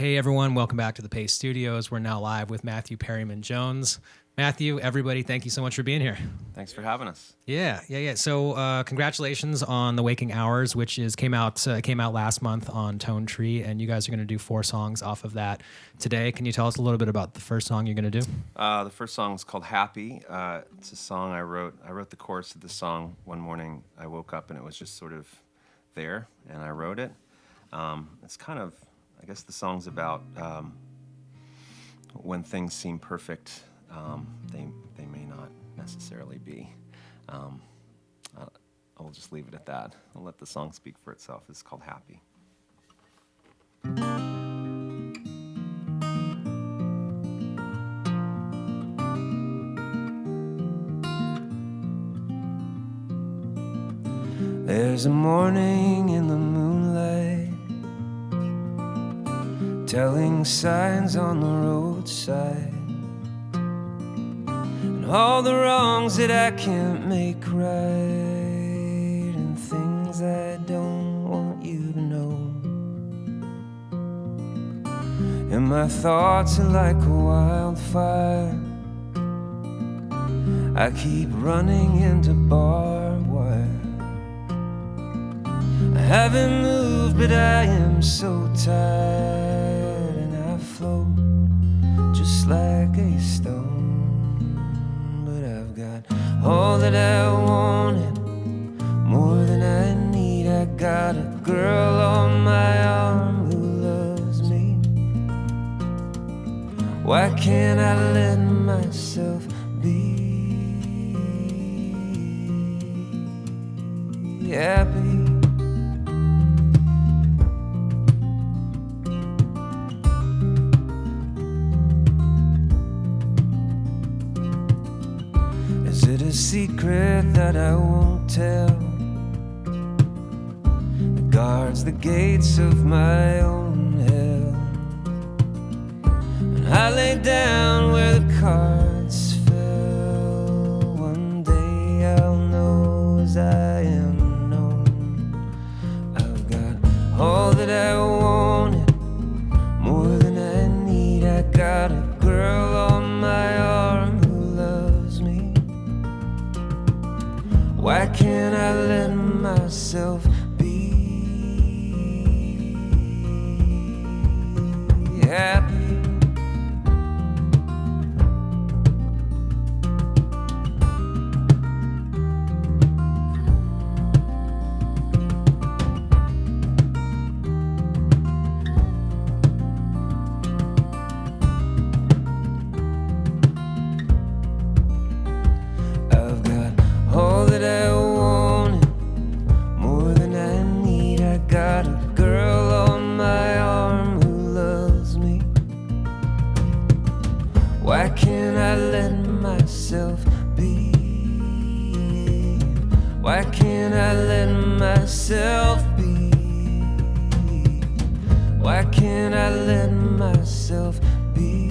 Hey everyone, welcome back to the Paste Studios. We're now live with Matthew Perryman Jones. Matthew, everybody, thank you so much for being here. Thanks for having us. Yeah. So, congratulations on The Waking Hours, which came out last month on Tone Tree, and you guys are going to do 4 songs off of that today. Can you tell us a little bit about the first song you're going to do? The first song is called "Happy." It's a song I wrote. I wrote the chorus of the song one morning. I woke up and it was just sort of there, and I wrote it. It's kind of, I guess, the song's about when things seem perfect. They may not necessarily be. I'll just leave it at that. I'll let the song speak for itself. It's called "Happy." There's a morning in the moonlight, telling signs on the roadside, and all the wrongs that I can't make right, and things I don't want you to know. And my thoughts are like a wildfire, I keep running into barbed wire. I haven't moved, but I am so tired, and I float just like a stone. But I've got all that I wanted, more than I need. I got a girl on my arm who loves me. Why can't I let myself be happy? Is it a secret that I won't tell, that guards the gates of my own hell? When I lay down where the cards fell, one day I'll know as I am known. I've got all that I wanted, more than I need. I got a girl on my arm who loves me. Why can't I let myself be happy? I've got all that I wanted, more than I need. I got a girl on my arm who loves me. Why can't I let myself be? Why can't I let myself be? Why can't I let myself be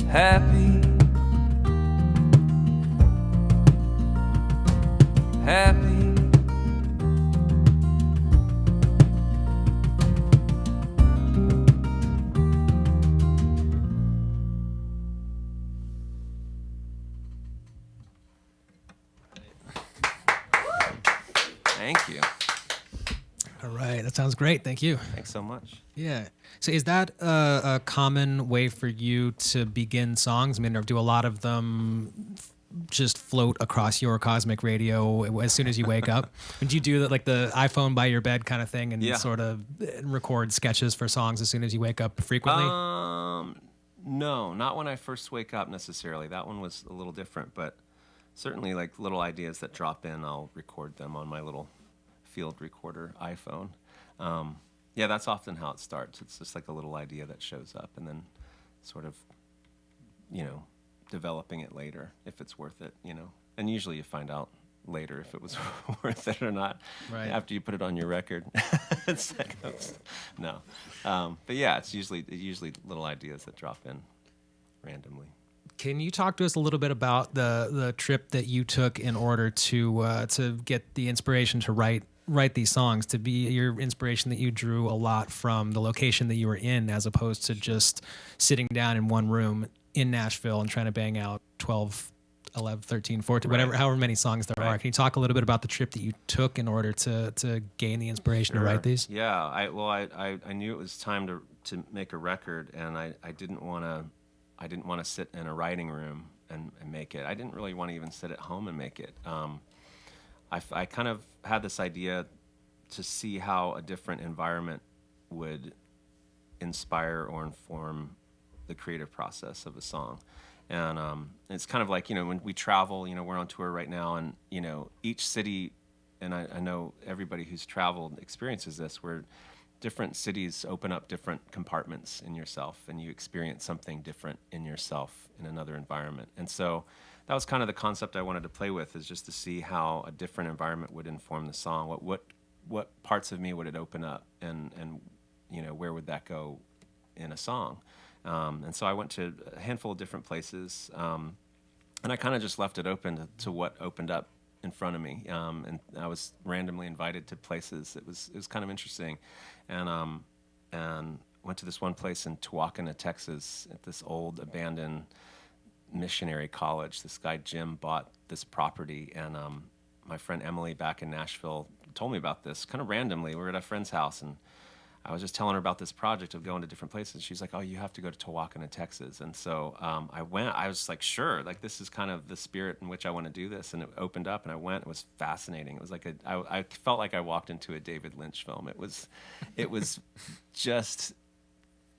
happy? Happy. Thank you. All right, that sounds great. Thank you. Thanks so much. Yeah. So is that a common way for you to begin songs? I mean, or do a lot of them just float across your cosmic radio as soon as you wake up? Would you do that, like the iPhone by your bed kind of thing, and Yeah. sort of record sketches for songs as soon as you wake up frequently? No, not when I first wake up necessarily. That one was a little different, but certainly like little ideas that drop in, I'll record them on my little field recorder iPhone. Yeah, that's often how it starts. It's just like a little idea that shows up, and then sort of, developing it later if it's worth it, And usually you find out later if it was worth it or not. Right. After you put it on your record. It's like, no. But yeah, it's usually little ideas that drop in randomly. Can you talk to us a little bit about the trip that you took in order to get the inspiration to write these songs, to be your inspiration, that you drew a lot from the location that you were in, as opposed to just sitting down in one room in Nashville and trying to bang out 12, 11, 13, 14, whatever, however many songs there are. Can you talk a little bit about the trip that you took in order to gain the inspiration to write these? Yeah, I knew it was time to make a record, and I didn't want to sit in a writing room and make it. I didn't really want to even sit at home and make it. I kind of had this idea to see how a different environment would inspire or inform the creative process of a song. And it's kind of like, when we travel, we're on tour right now, and, each city, and I know everybody who's traveled experiences this, where different cities open up different compartments in yourself, and you experience something different in yourself in another environment. And so that was kind of the concept I wanted to play with, is just to see how a different environment would inform the song. What parts of me would it open up, and where would that go in a song? And so I went to a handful of different places, and I kind of just left it open to what opened up in front of me. And I was randomly invited to places. It was kind of interesting, and went to this one place in Tawakona, Texas, at this old abandoned missionary college. This guy Jim bought this property, and my friend Emily back in Nashville told me about this kind of randomly. We were at a friend's house, and I was just telling her about this project of going to different places. She's like, "Oh, you have to go to Tawakona, Texas." And so I went. I was like, "Sure, like this is kind of the spirit in which I want to do this." And it opened up, and I went. It was fascinating. It was like I felt like I walked into a David Lynch film. It was just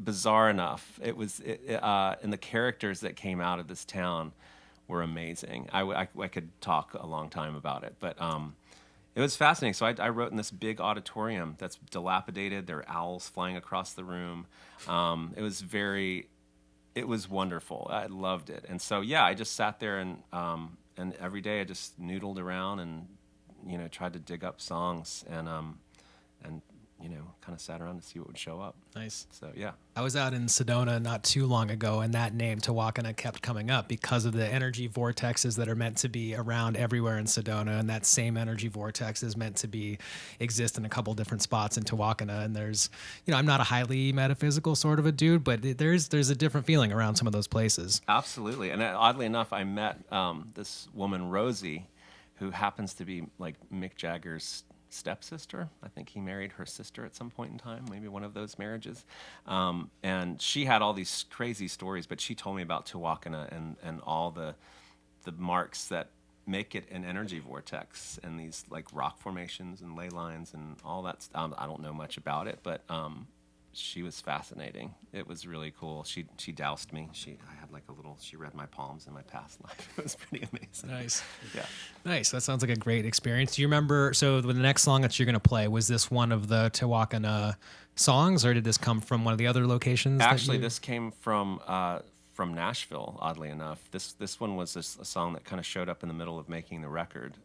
bizarre enough. And the characters that came out of this town were amazing. I could talk a long time about it, but it was fascinating. So I wrote in this big auditorium that's dilapidated. There are owls flying across the room. It was wonderful. I loved it. And so I just sat there, and every day I just noodled around and tried to dig up songs, and kind of sat around to see what would show up. Nice. So, yeah. I was out in Sedona not too long ago, and that name, Tawakona, kept coming up because of the energy vortexes that are meant to be around everywhere in Sedona, and that same energy vortex is meant to exist in a couple different spots in Tawakona. And there's, I'm not a highly metaphysical sort of a dude, but there's a different feeling around some of those places. Absolutely. And oddly enough, I met this woman, Rosie, who happens to be like Mick Jagger's stepsister. I think he married her sister at some point in time, maybe one of those marriages. And she had all these crazy stories, but she told me about Tawakona and all the marks that make it an energy vortex, and these like rock formations and ley lines and all that. I don't know much about it, but she was fascinating. It was really cool. She doused me. She read my palms in my past life. It was pretty amazing. Nice. Yeah. Nice. That sounds like a great experience. Do you remember, so the next song that you're going to play, was this one of the Tawakona songs, or did this come from one of the other locations? Actually, this came from Nashville, oddly enough. This one was a song that kind of showed up in the middle of making the record.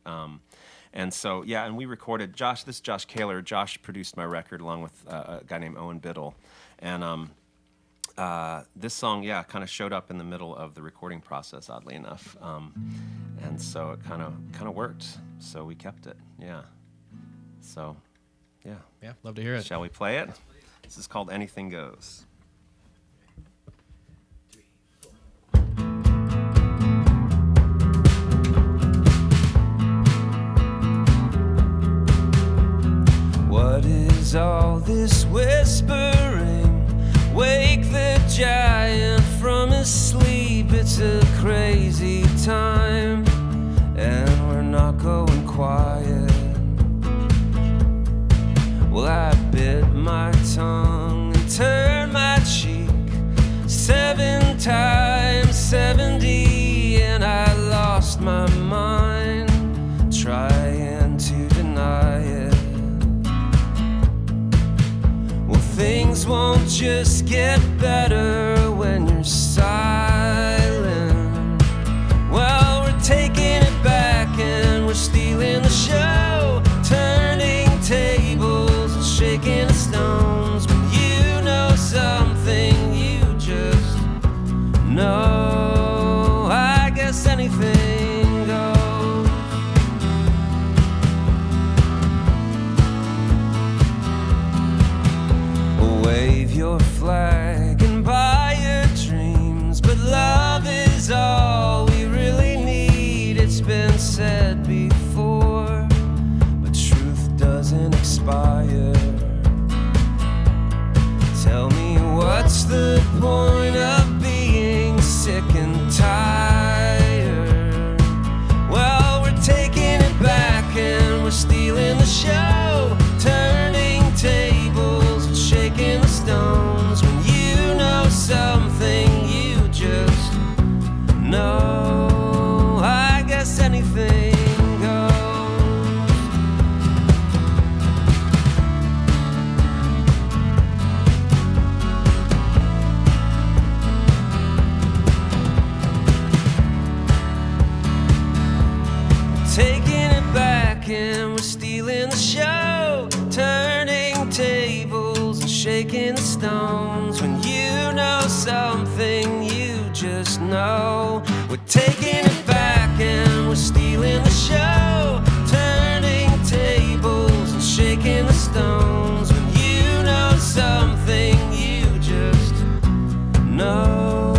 And so, and we recorded, Josh Kaler. Josh produced my record along with a guy named Owen Biddle. And this song, kind of showed up in the middle of the recording process, oddly enough. And so it kind of worked. So we kept it, So, yeah. Yeah, love to hear it. Shall we play it? This is called Anything Goes. What is all this whispering? Wake the giant from his sleep. It's a crazy time, and we're not going quiet. Well, I bit my tongue and turned my cheek 7 times 70, and I lost my mind trying to deny it. Well, things won't just get better when you're silent. Well, we're taking it back and we're stealing the show, turning tables and shaking the stones. When you know something, you just know. anything goes. Taking it back and we're stealing the show, turning tables and shaking the stones. When you know something, you just know. We're taking it back and we're stealing the show, turning tables and shaking the stones. When you know something, you just know.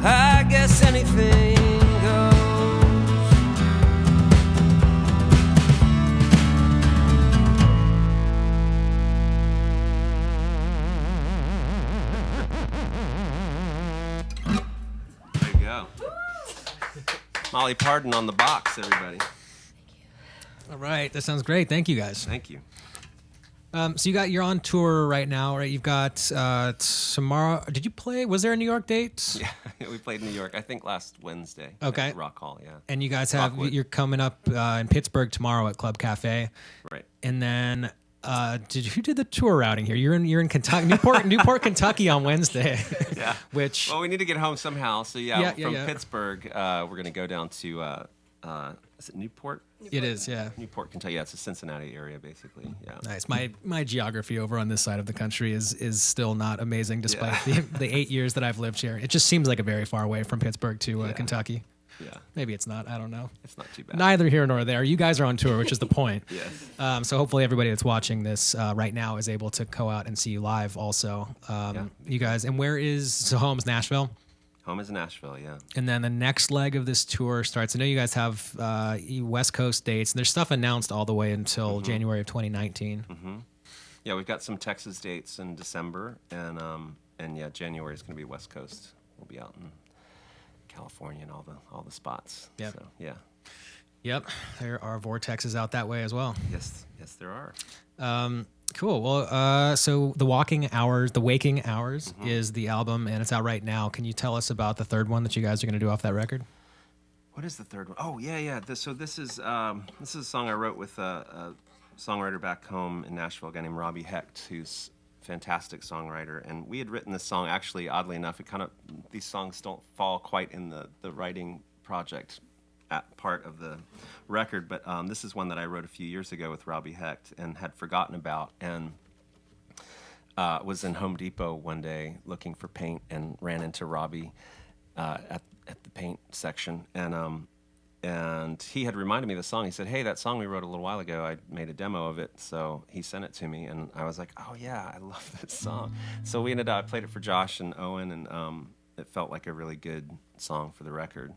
I guess anything goes. There you go. Molly Pardon on the box, everybody. All right, that sounds great. Thank you guys. Thank you. So you're on tour right now, right? You've got tomorrow. Did you play? Was there a New York date? Yeah, we played in New York, I think last Wednesday. Okay. At Rock Hall, yeah. And you guys have Rockwood. you're coming up in Pittsburgh tomorrow at Club Cafe, Right. and then who did the tour routing here? You're in Kentucky, Newport, Kentucky on Wednesday. Yeah. Which Well, we need to get home somehow. So Yeah, from yeah. Pittsburgh, we're going to go down to is it Newport? it is, yeah. Newport, Kentucky. Yeah, it's a Cincinnati area, basically. Yeah. Nice. My geography over on this side of the country is still not amazing, despite the 8 years that I've lived here. It just seems like a very far away from Pittsburgh to Kentucky. Yeah. Maybe it's not. I don't know. It's not too bad. Neither here nor there. You guys are on tour, which is the point. Yes. So hopefully everybody that's watching this right now is able to go out and see you live also. You guys, and where is, so home's Nashville? Home is Nashville, yeah. And then the next leg of this tour starts. I know you guys have West Coast dates, and there's stuff announced all the way until January of 2019. Yeah, we've got some Texas dates in December, and yeah, January is going to be West Coast. We'll be out in California and all the spots. Yep. So, yeah. Yep, there are vortexes out that way as well. Yes, there are. Cool. Well, so the Waking Hours is the album, and it's out right now. Can you tell us about the third one that you guys are going to do off that record? What is the third one? Oh, yeah. So this is a song I wrote with a songwriter back home in Nashville, a guy named Robbie Hecht, who's a fantastic songwriter. And we had written this song, actually, oddly enough, these songs don't fall quite in the writing project part of the record, but this is one that I wrote a few years ago with Robbie Hecht and had forgotten about, and was in Home Depot one day looking for paint and ran into Robbie at the paint section, and he had reminded me of the song. He said, "Hey, that song we wrote a little while ago, I made a demo of it," so he sent it to me, and I was like, "Oh yeah, I love this song." So I played it for Josh and Owen, and it felt like a really good song for the record.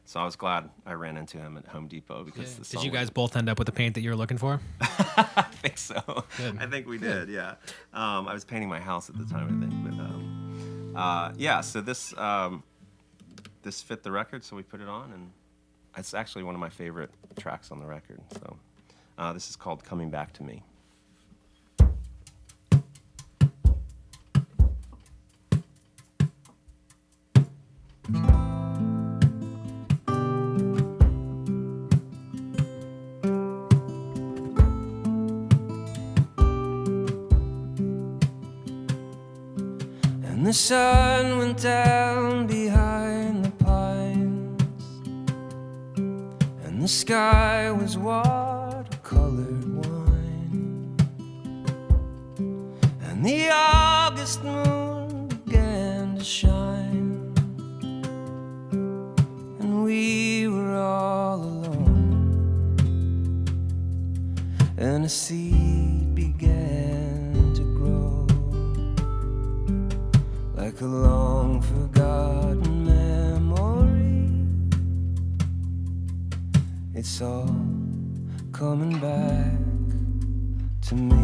So I was glad I ran into him at Home Depot because the song. Did you guys both end up with the paint that you were looking for? I think so. Good. I think we did. Yeah. I was painting my house at the time, I think. But yeah. So this fit the record, so we put it on, and it's actually one of my favorite tracks on the record. So this is called "Coming Back to Me." And the sun went down behind the pines, and the sky was watercolored wine, and the August moon began to shine, and we were all alone, and a seed began to grow, like a long forgotten memory. It's all coming back to me.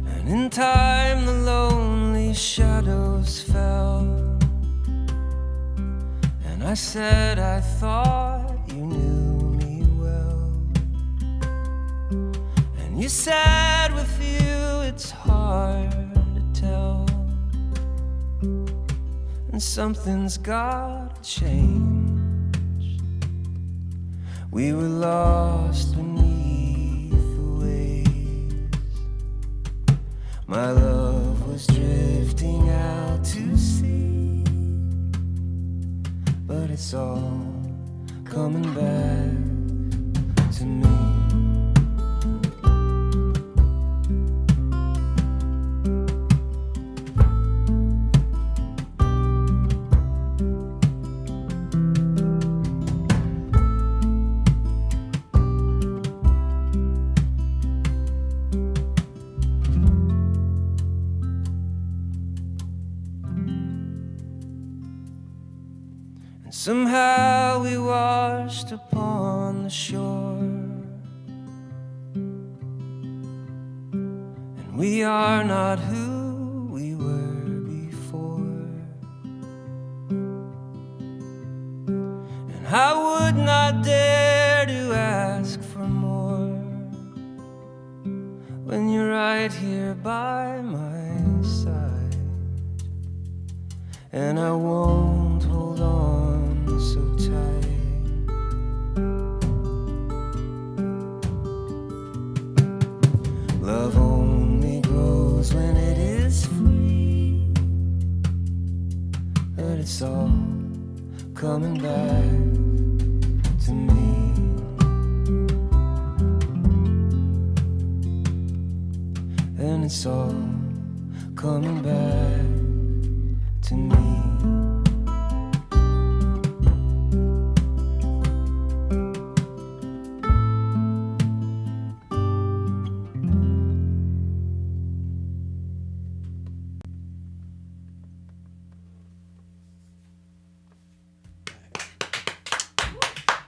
And in time the lonely shadows fell, and I said I thought you knew me well, you said with you it's hard to tell, and something's gotta change. We were lost beneath the waves. My love was drifting out to sea, but it's all coming back to me. Somehow we washed upon the shore, and we are not who we were before. And I would not dare to ask for more when you're right here by my side, and I won't hold on so tight. Love only grows when it is free, but it's all coming back to me. And it's all coming back to me.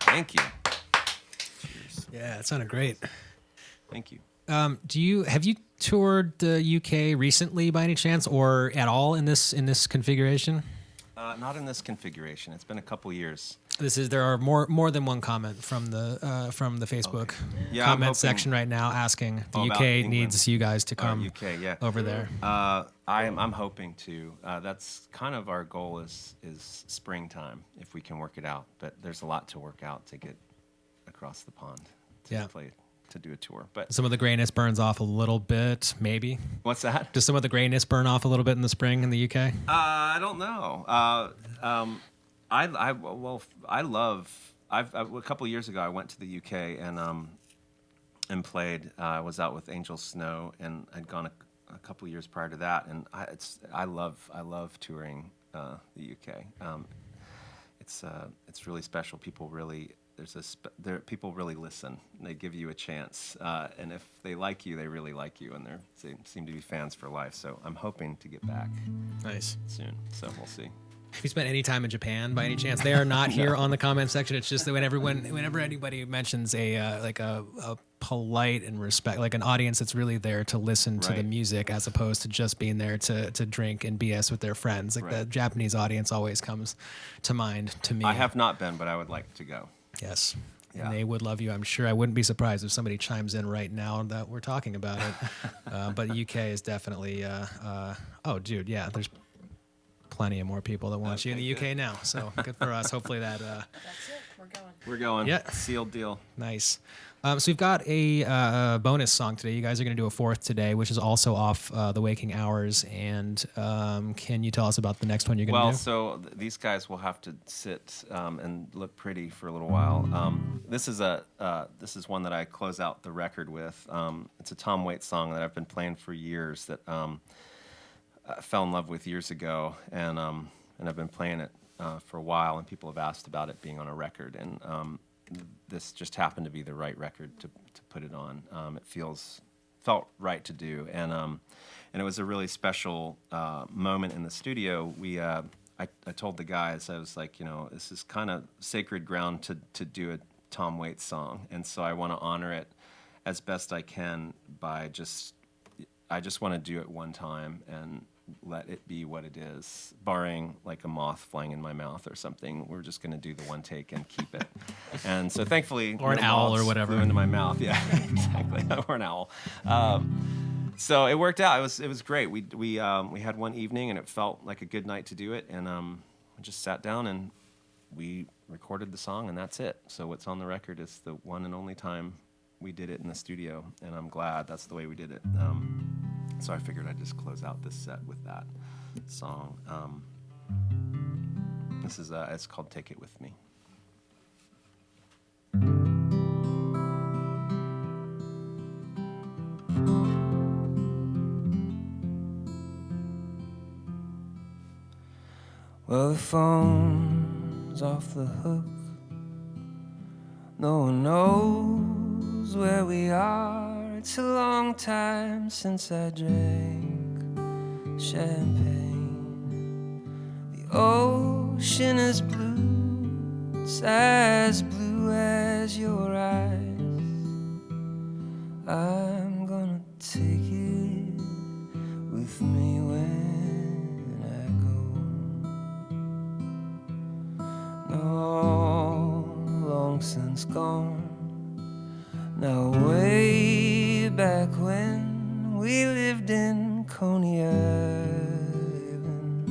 Thank you. Cheers. Yeah, it sounded great. Thank you. Have you toured the UK recently by any chance, or at all in this configuration? Not in this configuration. It's been a couple years. There are more than one comment from the Facebook Yeah, comment section right now asking the about UK England. needs you guys to come UK, yeah. over there. I'm hoping to. That's kind of our goal is springtime if we can work it out. But there's a lot to work out to get across the pond to play, to do a tour. But Some of the grayness burns off a little bit, maybe. what's that? Does some of the grayness burn off a little bit in the spring in the UK? I don't know. I love. A couple of years ago, I went to the UK and played. I was out with Angel Snow, and I'd gone a couple of years prior to that, and I love touring the UK. It's really special. People really people really listen. They give you a chance, and if they like you, they really like you, and they seem to be fans for life. So I'm hoping to get back Nice. soon. So we'll see. Have you spent any time in Japan by any chance? They are not here on the comment section. It's just that whenever anybody mentions a polite and respect, like an audience that's really there to listen to the Right. music as opposed to just being there to drink and BS with their friends. Like the Right. Japanese audience always comes to mind to me. I have not been, but I would like to go. Yes. Yeah. And they would love you, I'm sure. I wouldn't be surprised if somebody chimes in right now that we're talking about it. But UK is definitely, oh, dude, yeah, there's plenty of more people that want you in the UK good. now. So good for us. Hopefully that, That's it. We're going. We're going. Yeah. Sealed deal. nice. So we've got a bonus song today. You guys are going to do a fourth today, which is also off The Waking Hours. And can you tell us about the next one you're going to Well, do? so these guys will have to sit and look pretty for a little while. This is one that I close out the record with. It's a Tom Waits song that I've been playing for years that I fell in love with years ago, and I've been playing it for a while, and people have asked about it being on a record, and this just happened to be the right record to put it on. It felt right to do, and it was a really special moment in the studio. I told the guys, I was like, this is kind of sacred ground to do a Tom Waits song, and so I want to honor it as best I can by I just want to do it one time let it be what it is, barring like a moth flying in my mouth or something. We're just going to do the one take and keep it. And so thankfully, Or an no owl or moths whatever. flew into my mouth. Yeah, exactly. Or an owl. So it worked out. It was great. We had one evening and it felt like a good night to do it. And we just sat down and we recorded the song and that's it. So what's on the record is the one and only time we did it in the studio, and I'm glad that's the way we did it. So I figured I'd just close out this set with that song. This is it's called "Take It With Me." Well, the phone's off the hook. No one knows where we are. It's a long time since I drank champagne. The ocean is blue. It's as blue as your eyes. I'm gonna take it with me when I go. No, long since gone. Now way back when we lived in Coney Island,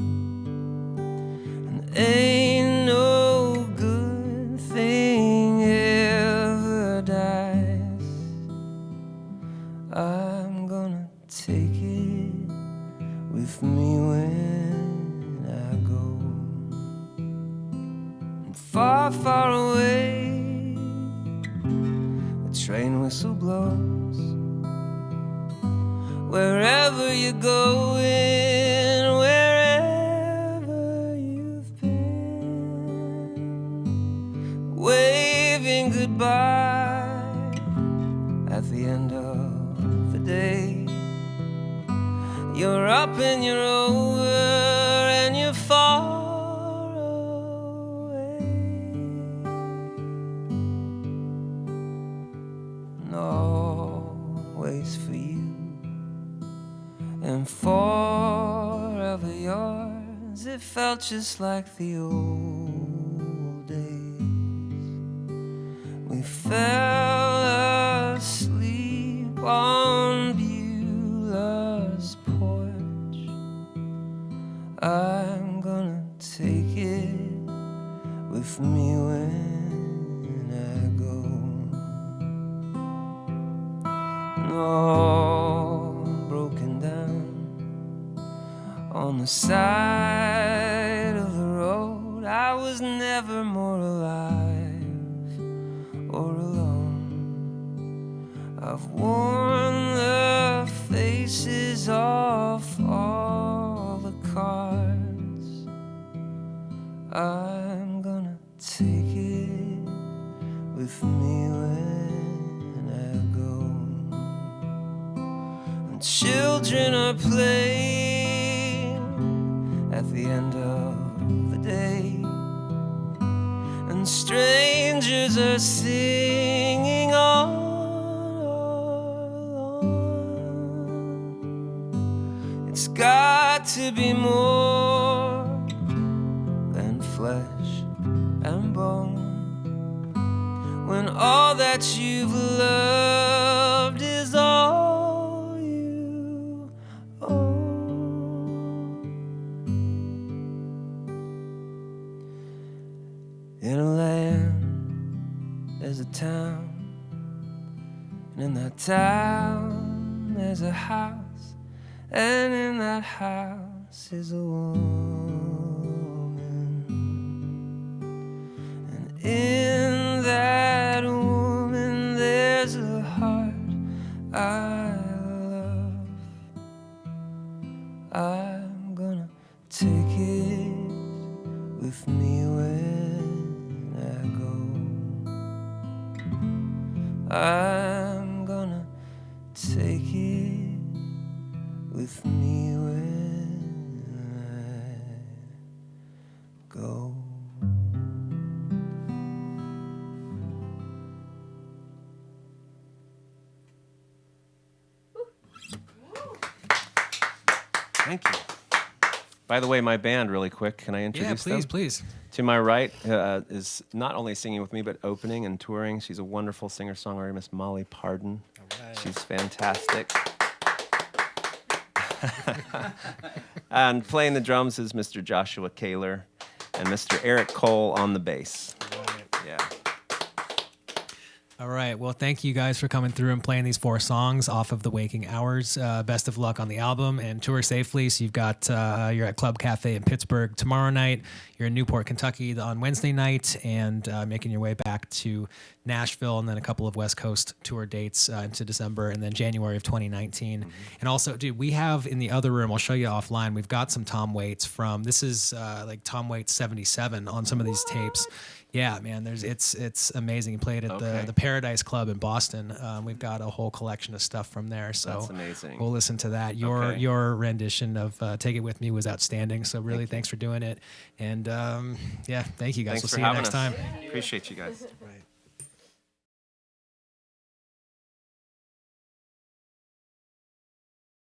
and ain't no good thing ever dies. I'm gonna take it with me when I go. And far, far away, train whistle blows. Wherever you're going, wherever you've been, waving goodbye at the end of the day. You're up and you're over and you're far away. Always for you and forever yours. It felt just like the old days. We fell asleep on Beulah's porch. I'm gonna take it with me when I go. All broken down on the side of the road. I was never more alive or alone. I've worn the faces off all the cards. I'm gonna take it with me when I go. Children are playing at the end of the day, and strangers are singing all along. It's got to be more than flesh and bone when all that you've loved is all in a land, there's a town, and in that town, there's a house, and in that house is a woman, and in that woman, there's a heart I love. I'm gonna take it with me when I'm gonna take it with me when I go. Thank you. By the way, my band, really quick, can I introduce them? Please. To my right is not only singing with me, but opening and touring. She's a wonderful singer-songwriter, Miss Molly Pardon. All right. She's fantastic. And playing the drums is Mr. Joshua Kaler and Mr. Eric Cole on the bass. Yeah. All right. Well, thank you guys for coming through and playing these 4 songs off of the Waking Hours. Best of luck on the album and tour safely. So you've got you're at Club Cafe in Pittsburgh tomorrow night. You're in Newport, Kentucky on Wednesday night, and making your way back to Nashville, and then a couple of West Coast tour dates into December, and then January of 2019. Mm-hmm. And also, dude, we have in the other room, I'll show you offline, we've got some Tom Waits from, this is like Tom Waits 77 on some of these tapes. Yeah, man, it's amazing. He played at the Paradise Club in Boston. We've got a whole collection of stuff from there. So that's amazing. We'll listen to that. Your rendition of "Take It With Me" was outstanding. So really, thanks for doing it. And yeah, thank you guys. Thanks we'll see you next time. Appreciate you guys. Right.